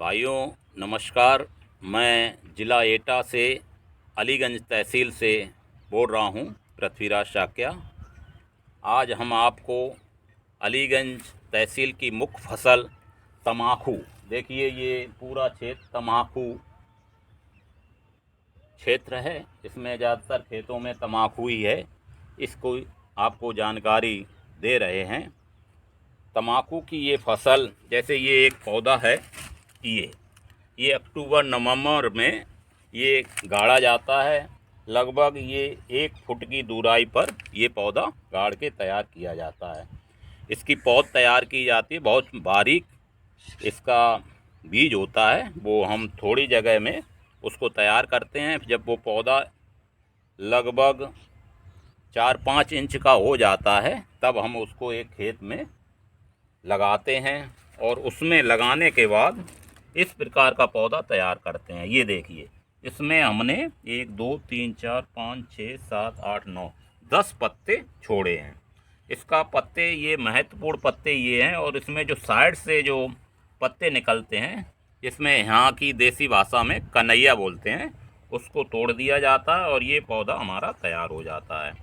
भाइयों नमस्कार। मैं ज़िला एटा से अलीगंज तहसील से बोल रहा हूँ, पृथ्वीराज शाक्या। आज हम आपको अलीगंज तहसील की मुख्य फसल तम्बाकू, देखिए ये पूरा क्षेत्र तम्बाकू क्षेत्र है। इसमें ज़्यादातर खेतों में तम्बाकू ही है। इसको आपको जानकारी दे रहे हैं। तम्बाकू की ये फसल, जैसे ये एक पौधा है, ये अक्टूबर नवंबर में ये गाड़ा जाता है। लगभग ये 1 फुट की दूराई पर ये पौधा गाड़ के तैयार किया जाता है। इसकी पौध तैयार की जाती है, बहुत बारीक इसका बीज होता है। वो हम थोड़ी जगह में उसको तैयार करते हैं। जब वो पौधा लगभग 4-5 इंच का हो जाता है तब हम उसको एक खेत में लगाते हैं और उसमें लगाने के बाद इस प्रकार का पौधा तैयार करते हैं। ये देखिए, इसमें हमने 1 2 3 4 5 6 7 8 9 10 पत्ते छोड़े हैं। इसका पत्ते, ये महत्वपूर्ण पत्ते ये हैं। और इसमें जो साइड से जो पत्ते निकलते हैं, इसमें यहाँ की देसी भाषा में कन्हैया बोलते हैं, उसको तोड़ दिया जाता है और ये पौधा हमारा तैयार हो जाता है।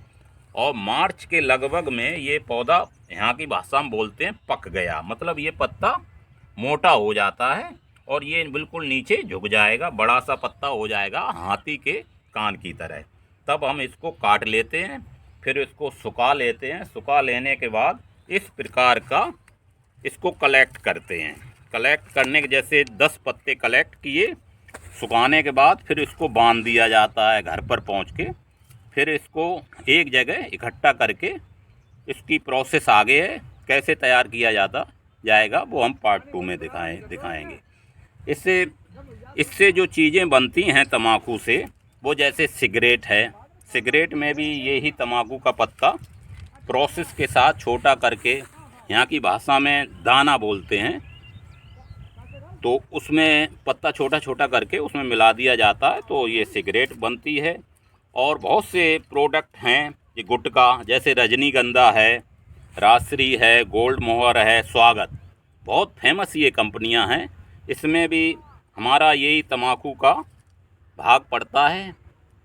और मार्च के लगभग में ये पौधा, यहाँ की भाषा में बोलते हैं पक गया, मतलब ये पत्ता मोटा हो जाता है और ये बिल्कुल नीचे झुक जाएगा, बड़ा सा पत्ता हो जाएगा हाथी के कान की तरह। तब हम इसको काट लेते हैं, फिर इसको सुखा लेते हैं। सुखा लेने के बाद इस प्रकार का इसको कलेक्ट करते हैं। कलेक्ट करने के, जैसे 10 पत्ते कलेक्ट किए, सुखाने के बाद फिर इसको बांध दिया जाता है घर पर पहुंच के। फिर इसको एक जगह इकट्ठा करके इसकी प्रोसेस आगे है, कैसे तैयार किया जाएगा वो हम पार्ट 2 में दिखाएंगे। इससे जो चीज़ें बनती हैं तम्बाकू से, वो जैसे सिगरेट है। सिगरेट में भी यही तम्बाकू का पत्ता प्रोसेस के साथ छोटा करके, यहाँ की भाषा में दाना बोलते हैं, तो उसमें पत्ता छोटा छोटा करके उसमें मिला दिया जाता है, तो ये सिगरेट बनती है। और बहुत से प्रोडक्ट हैं, ये गुटखा, जैसे रजनीगंधा है, राजश्री है, गोल्ड मोहर है, स्वागत, बहुत फेमस ये कंपनियां हैं। इसमें भी हमारा यही तम्बाकू का भाग पड़ता है।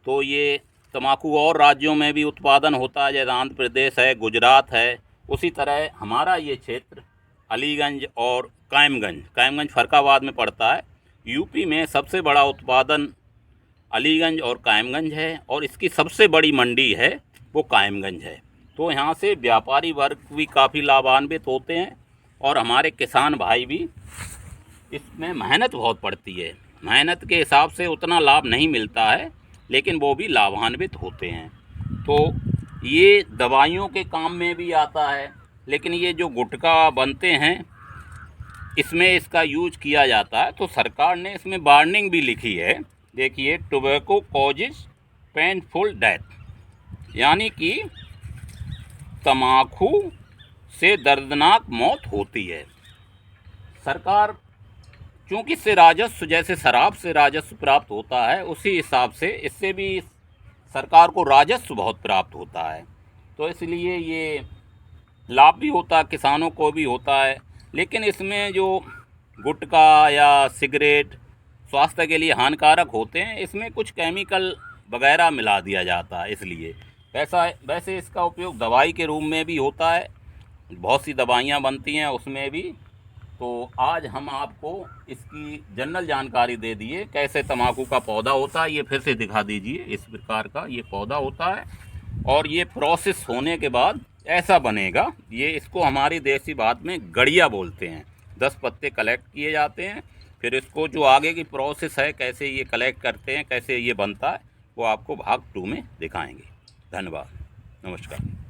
तो ये तम्बाकू और राज्यों में भी उत्पादन होता है, जैसे आंध्र प्रदेश है, गुजरात है। उसी तरह हमारा ये क्षेत्र अलीगंज और कायमगंज फरकाबाद में पड़ता है। यूपी में सबसे बड़ा उत्पादन अलीगंज और कायमगंज है और इसकी सबसे बड़ी मंडी है वो कायमगंज है। तो यहाँ से व्यापारी वर्ग भी काफ़ी लाभान्वित होते हैं और हमारे किसान भाई भी। इसमें मेहनत बहुत पड़ती है, मेहनत के हिसाब से उतना लाभ नहीं मिलता है, लेकिन वो भी लाभान्वित होते हैं। तो ये दवाइयों के काम में भी आता है। लेकिन ये जो गुटखा बनते हैं, इसमें इसका यूज किया जाता है। तो सरकार ने इसमें वार्निंग भी लिखी है, देखिए, टोबैको कॉजेज पेनफुल डेथ, यानी कि तम्बाकू से दर्दनाक मौत होती है। सरकार, चूँकि इससे राजस्व, जैसे शराब से राजस्व प्राप्त होता है, उसी हिसाब से इससे भी सरकार को राजस्व बहुत प्राप्त होता है। तो इसलिए ये लाभ भी होता है, किसानों को भी होता है। लेकिन इसमें जो गुटखा या सिगरेट स्वास्थ्य के लिए हानिकारक होते हैं, इसमें कुछ केमिकल वगैरह मिला दिया जाता है। इसलिए वैसे इसका उपयोग दवाई के रूप में भी होता है, बहुत सी दवाइयाँ बनती हैं उसमें भी। तो आज हम आपको इसकी जनरल जानकारी दे दिए, कैसे तम्बाकू का पौधा होता है। ये फिर से दिखा दीजिए, इस प्रकार का ये पौधा होता है और ये प्रोसेस होने के बाद ऐसा बनेगा। ये, इसको हमारी देसी बात में गड़िया बोलते हैं। 10 पत्ते कलेक्ट किए जाते हैं, फिर इसको जो आगे की प्रोसेस है, कैसे ये कलेक्ट करते हैं, कैसे ये बनता है, वो आपको भाग 2 में दिखाएंगे। धन्यवाद, नमस्कार।